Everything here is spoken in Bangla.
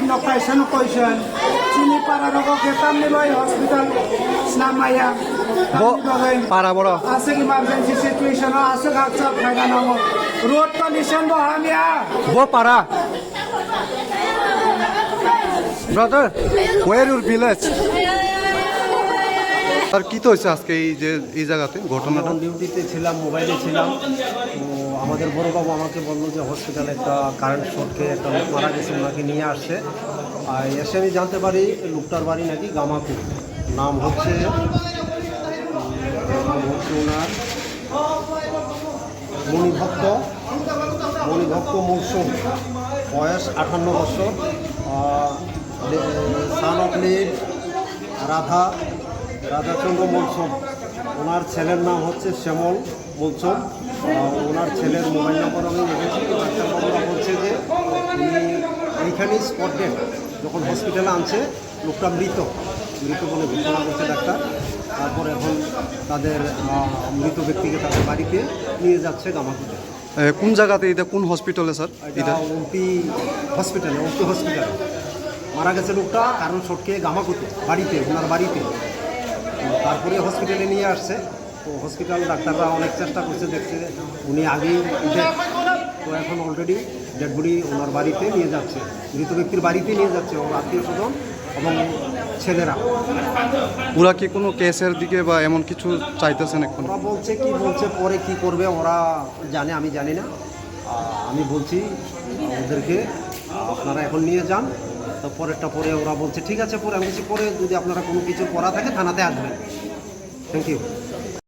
Location question. Sini para rokok kita nilai hospital Islamaya. Para boro. Asal emergency situation asal kakak kaya nama. Road condition bohong ya. Bo para. Brother, where your village? আর কি তো হয়েছে আজকে এই জায়গাতে ঘটনাটা? ডিউটিতে ছিলাম, মোবাইলে ছিলাম, তো আমাদের বড়বাবু আমাকে বললো যে হসপিটালে একটা কারেন্ট শর্টকে একটা লোক মারা গেছে, ওনাকে নিয়ে আসছে। আর এসে আমি জানতে পারি লোকটার বাড়ি নাকি গামাকু, নাম হচ্ছে ওনার মণিভক্ত মৌসুম, বয়স 58 বছর, সান অফ লিড রাধাচন্দ্র মৌসুম। ওনার ছেলের নাম হচ্ছে শ্যামল মৌসুম। ওনার ছেলের মোবাইল নম্বর আমি রেখেছি। ডাক্তারবাবুরা বলছে যে উনি এইখানেই স্পট ডেড, যখন হসপিটালে আনছে লোকটা মৃত বলে ঘোষণা করছে ডাক্তার। তারপর এখন তাদের মৃত ব্যক্তিকে তাদের বাড়িতে নিয়ে যাচ্ছে গামাকুতে। কোন জায়গাতে এটা, কোন হসপিটালে স্যার? এটা ওমপি হসপিটালে মারা গেছে লোকটা, কারণ শর্টকে গামাকুতে বাড়িতে, ওনার বাড়িতে। তারপরে হসপিটালে নিয়ে আসছে। তো হসপিটাল ডাক্তাররা অনেক চেষ্টা করছে, দেখছে উনি আগেই ডেড। তো এখন অলরেডি ডেড বডি ওনার বাড়িতে নিয়ে যাচ্ছে, মৃত ব্যক্তির বাড়িতে নিয়ে যাচ্ছে ওর আত্মীয় স্বজন এবং ছেলেরা। ওরা কি কোনো কেসের দিকে বা এমন কিছু চাইতেছেন এখন? ওরা বলছে পরে কি করবে ওরা জানে, আমি জানি না। আমি বলছি ওদেরকে আপনারা এখন নিয়ে যান, তো পরে ওরা বলছে ঠিক আছে। পরে আমি বলছি পরে যদি আপনারা কোনো কিছু করা থাকে থানাতে আসবেন। Thank you.